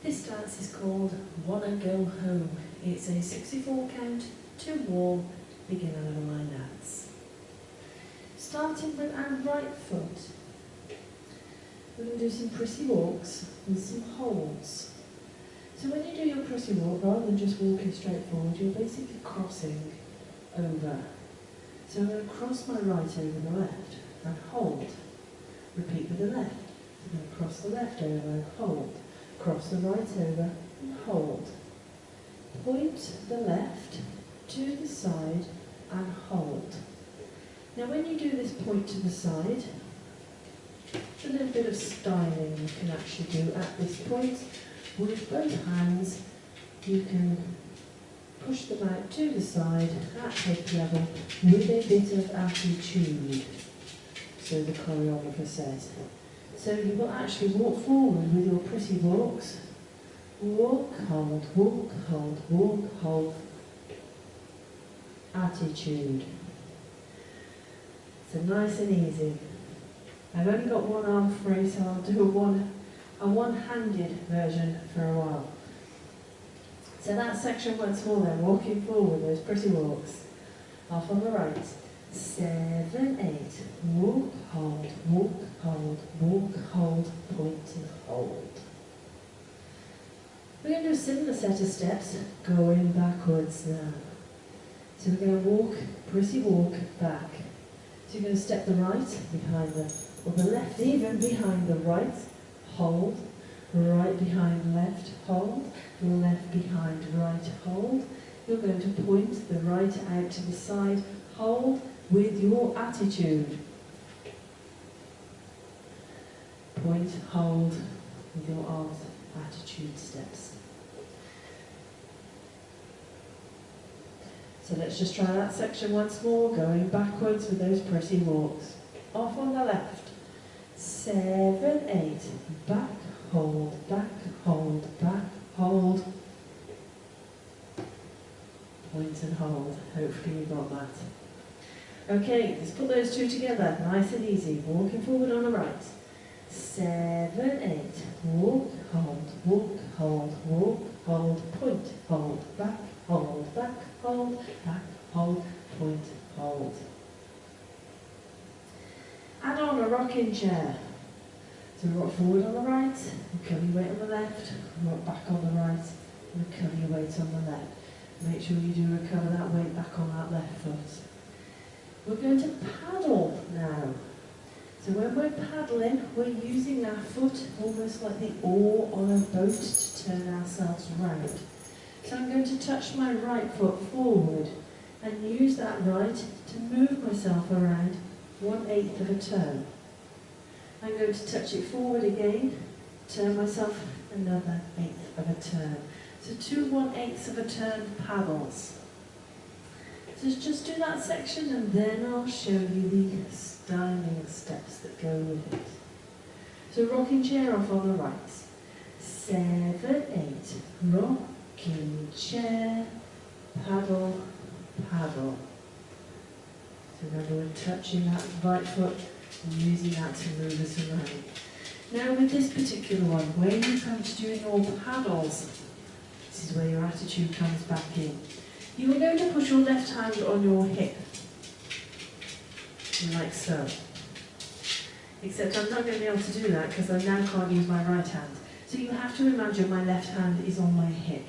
This dance is called Wanna Go Home. It's a 64 count, 2 wall, beginner level line dance. Starting with our right foot, we're going to do some prissy walks with some holds. So when you do your prissy walk, rather than just walking straight forward, you're basically crossing over. So I'm going to cross my right over the left and hold. Repeat with the left. So I'm going to cross the left over and hold. Cross the right over and hold. Point the left to the side and hold. Now when you do this point to the side, a little bit of styling you can actually do at this point. With both hands, you can push them out to the side at hip level with a bit of attitude, so the choreographer says. So you will actually walk forward with your pretty walks. Walk, hold, walk, hold, walk, hold. Attitude. So nice and easy. I've only got one arm free, so I'll do a one-handed version for a while. So that section once more then, walking forward, those pretty walks. Off on the right. 7, 8. Walk, hold, walk, hold, walk, hold, point and hold. We're going to do a similar set of steps, going backwards now. So we're going to walk, pretty walk, back. So you're going to step the right behind or the left even behind the right, hold, right behind left, hold, left behind right, hold. You're going to point the right out to the side, hold with your attitude. Point, hold with your arms, attitude steps. So let's just try that section once more, going backwards with those pretty walks. Off on the left. 7, 8. Back, hold, back, hold, back, hold. Point and hold. Hopefully you got that. Okay, let's put those two together, nice and easy. Walking forward on the right. 7, 8. Walk, hold, walk, hold, walk, hold, point, hold, back, hold, back, hold, point, hold. Add on a rocking chair. So rock forward on the right, recover your weight on the left, rock back on the right, recover your weight on the left. Make sure you do recover that weight back on that left foot. We're going to paddle now. So when we're paddling, we're using our foot almost like the oar on a boat to turn ourselves round. So I'm going to touch my right foot forward and use that right to move myself around 1/8 of a turn. I'm going to touch it forward again, turn myself another 1/8 of a turn. So 2 1/8 of a turn paddles. So just do that section and then I'll show you the styling steps that go with it. So rocking chair off on the right. 7, 8. Rocking chair, paddle, paddle. So remember we're touching that right foot and using that to move us around. Now with this particular one, when you come to doing your paddles, this is where your attitude comes back in. You are going to put your left hand on your hip, like so. Except I'm not going to be able to do that because I now can't use my right hand. So you have to imagine my left hand is on my hip.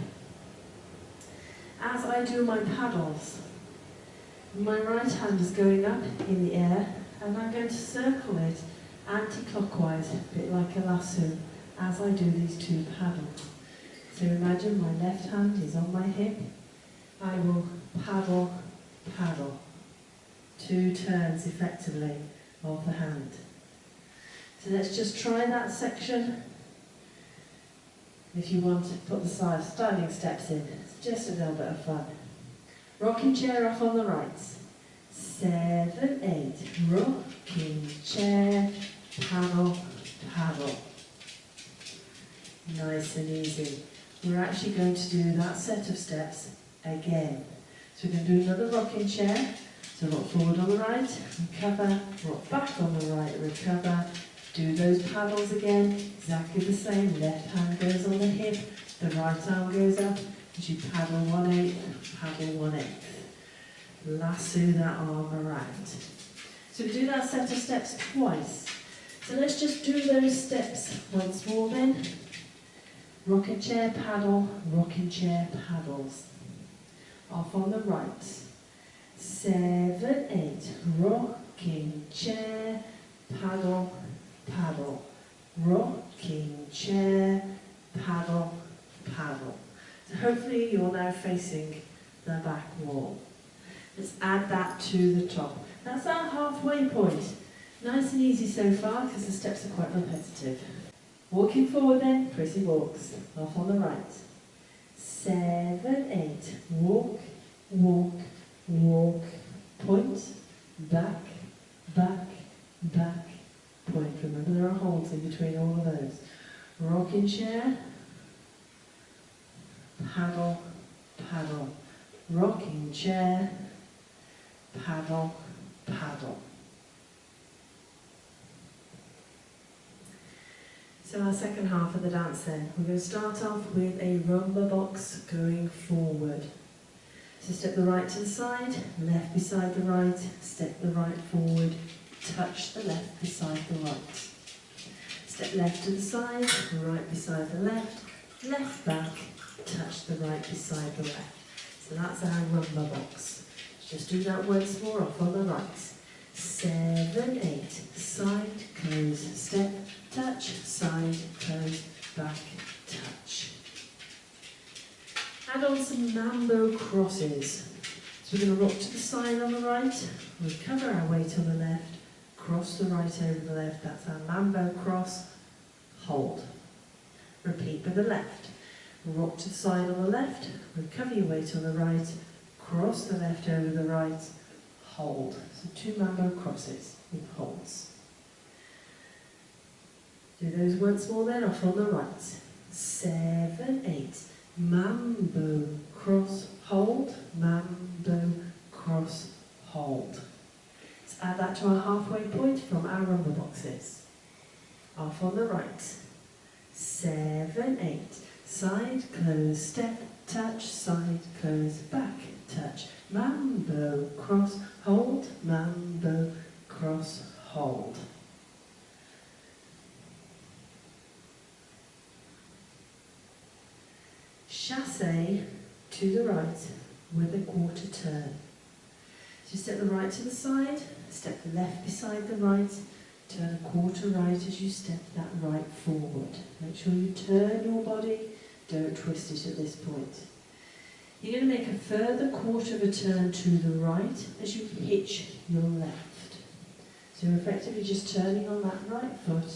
As I do my paddles, my right hand is going up in the air and I'm going to circle it anti-clockwise, a bit like a lasso, as I do these 2 paddles. So imagine my left hand is on my hip. I will paddle, paddle. 2 turns effectively of the hand. So let's just try that section. If you want to put the styling steps in, it's just a little bit of fun. Rocking chair off on the right. 7, 8. Rocking chair, paddle, paddle. Nice and easy. We're actually going to do that set of steps again. So we're going to do another rocking chair. So rock forward on the right, recover, rock back on the right, recover, Do those paddles again, exactly the same. Left hand goes on the hip, the right arm goes up, as you paddle 1/8, paddle 1/8. Lasso that arm around. So we do that set of steps twice. So let's just do those steps once more then. Rocking chair, paddle, rocking chair, paddles. Off on the right. 7, 8, rocking chair, paddle, paddle. Rocking chair, paddle, paddle. So hopefully you're now facing the back wall. Let's add that to the top. That's our halfway point. Nice and easy so far because the steps are quite repetitive. Walking forward then, pretty walks. Off on the right. 7, 8, walk, walk, walk, point, back, back, back, point. Remember there are holds in between all of those. Rocking chair, paddle, paddle. Rocking chair, paddle, paddle. So our second half of the dance then, we're going to start off with a rumba box going forward. So step the right to the side, left beside the right, step the right forward, touch the left beside the right. Step left to the side, right beside the left, left back, touch the right beside the left. So that's our rumba box. Just do that once more, off on the right. 7, 8, side, close, step, touch, side, close, back, touch. Add on some mambo crosses. So we're going to rock to the side on the right, recover our weight on the left, cross the right over the left, that's our mambo cross, hold. Repeat with the left. Rock to the side on the left, recover your weight on the right, cross the left over the right, hold. So 2 mambo crosses with holds. Do those once more then, off on the right. 7, 8, mambo, cross, hold, mambo, cross, hold. Let's add that to our halfway point from our rumba boxes. Off on the right. 7, 8, side, close, step, touch, side, close, back, touch, mambo, cross, hold, mambo, cross, hold. Chassé to the right with a quarter turn. So step the right to the side, step the left beside the right, turn a quarter right as you step that right forward. Make sure you turn your body, don't twist it at this point. You're going to make a further quarter of a turn to the right as you hitch your left. So you're effectively just turning on that right foot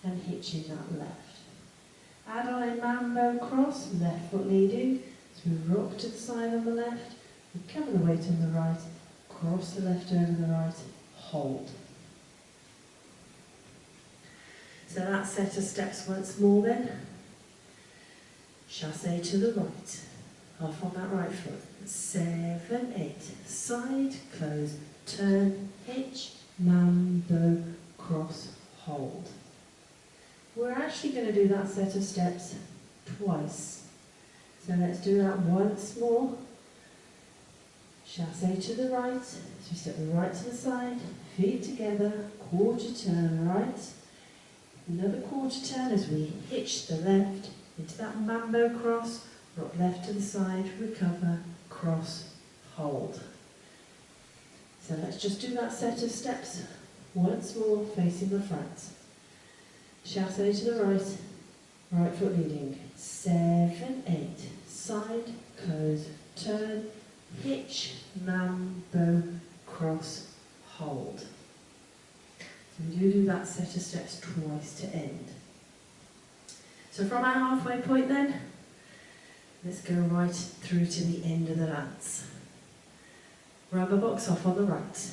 and hitching that left. Add on a mambo cross, left foot leading, so we rock to the side on the left, recover the weight on the right, cross the left over the right, hold. So that set of steps once more then. Chassé to the right, off on that right foot. 7, 8, side, close, turn, hitch, mambo, cross, hold. We're actually going to do that set of steps twice. So let's do that once more. Chassé to the right, so we step the right to the side, feet together, quarter turn right. Another quarter turn as we hitch the left into that mambo cross, rock left to the side, recover, cross, hold. So let's just do that set of steps once more, facing the front. Chassé to the right, right foot leading. 7, 8, side, close, turn, hitch, mambo, cross, hold. So we do that set of steps twice to end. So from our halfway point then, let's go right through to the end of the dance. Rubber box off on the right.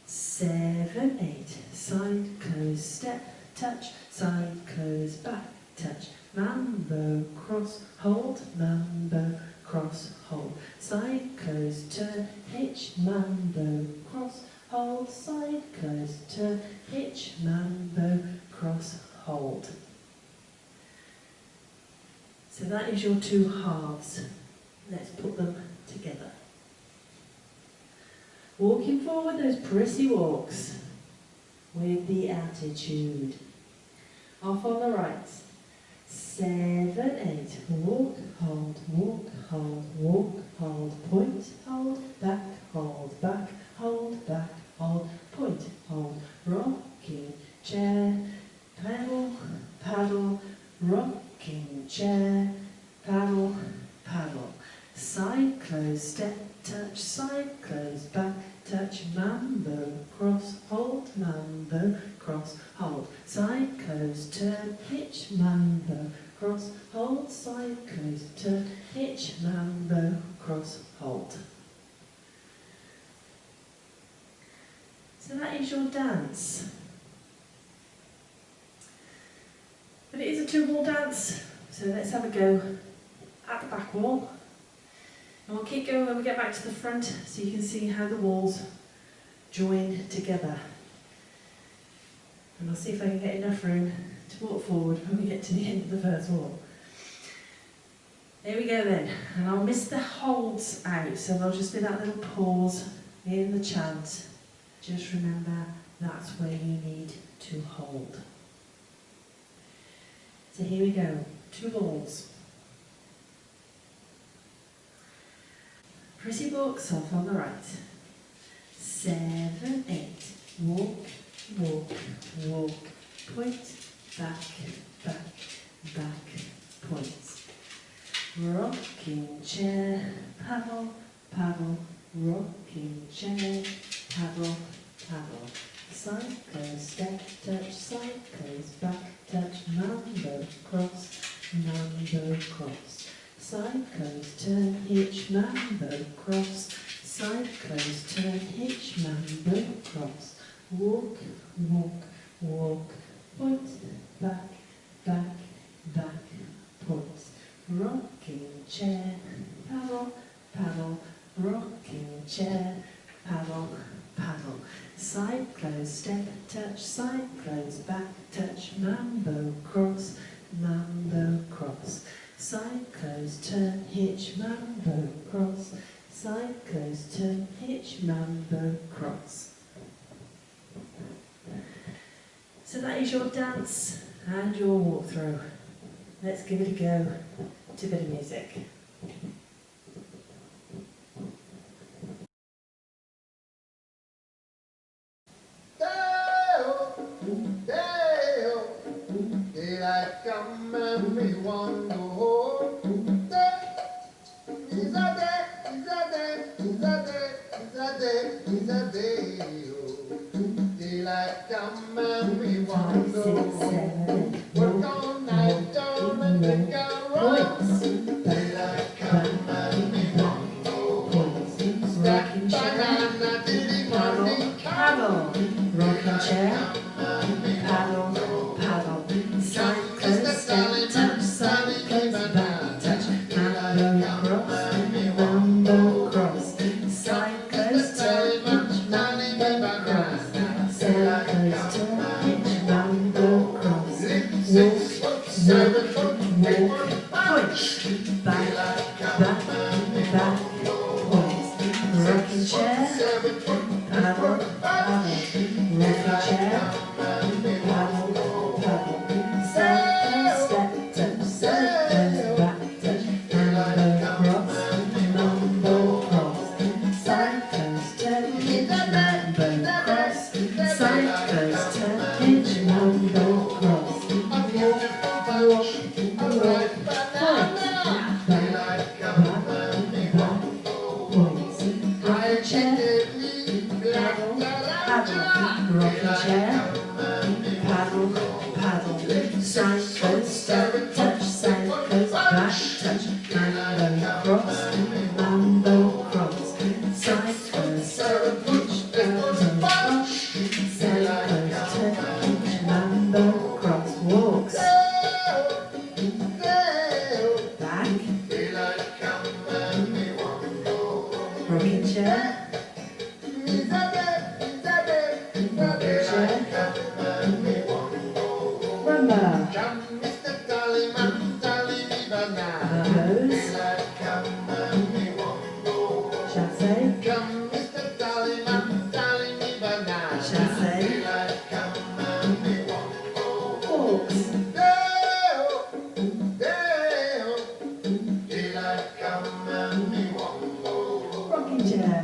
7, 8, side, close, step, touch, side, close, back, touch, mambo, cross, hold, mambo, cross, hold, side, close, turn, hitch, mambo, cross, hold, side, close, turn, hitch, mambo, cross, hold. So that is your two halves. Let's put them together. Walking forward, those pretty walks with the attitude. Off on the right. 7, 8. Walk, hold, point, hold, back, hold, point, hold. Rocking chair, paddle, paddle, rocking chair, paddle, paddle. Side close, step, touch, side close, back, touch, mambo, cross, hold, mambo, cross, hold. Side close, turn, hitch, mambo, cross, hold, side close, turn, hitch, mambo, cross, hold. So that is your dance. But it is a two-wall dance, so let's have a go at the back wall. And we'll keep going when we get back to the front so you can see how the walls join together. And I'll see if I can get enough room to walk forward when we get to the end of the first wall. There we go then. And I'll miss the holds out, so there'll just be that little pause in the chant. Just remember, that's where you need to hold. So here we go, two walls. Pretty walks off on the right. 7, 8. Walk, point, back, point. Rocking chair, paddle, rocking chair, paddle. Side close, step, touch, side close, back, touch, mambo, cross. Side close, turn, hitch, mambo, cross. Side close, turn, hitch, mambo, cross. Walk, point, back, point. Rocking chair, paddle, rocking chair, paddle. Side close, step, touch, side close, back, touch, mambo, cross. Side close, turn, hitch, mambo, cross. Side close, turn, hitch, mambo, cross. So that is your dance and your walkthrough. Let's give it a go to a bit of music. Daylight come and we want to hold. Is a day. Daylight come and we want to hold. Work all night down and drink our rocks. Daylight come and we want to hold. Stack banana till the morning Paddle, rocking chair, paddle. Side close, step, touch, side close, back, touch, mambo, cross. Side close, turn, hitch, mambo, cross. Side close, turn, hitch, mambo, cross. Walk, point, back, point. Rocking chair, paddle, rocking chair, paddle. Side close, step, touch, side close, back, touch, mambo, cross. Side close, turn, hitch, mambo, cross. Side close, turn, hitch, mambo, cross. Rocking chair, rocking chair, paddle. Side close, step, touch, side close, back, touch, mambo, cross. Side close, turn, hitch, mambo, cross. Side close, turn, hitch, mambo, cross. Walks. Back. Rocking chair. Rocking chair. Rumba. Come, Mr. Tallyman, tally me banana. Goes. Daylight come and me won't go. Chassé. Come, Mr. Tallyman, tally me banana. Chassé. Daylight come and me won't go. Forks. Day-o, day-o. Daylight come and me won't go. Rocking chair.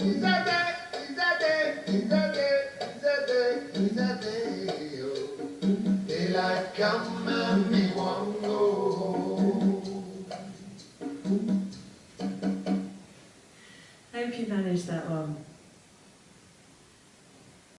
Is that day? Is that day? Is that day? Is that day? Is that day? Oh. Daylight come and me won't go. Hope you managed that one.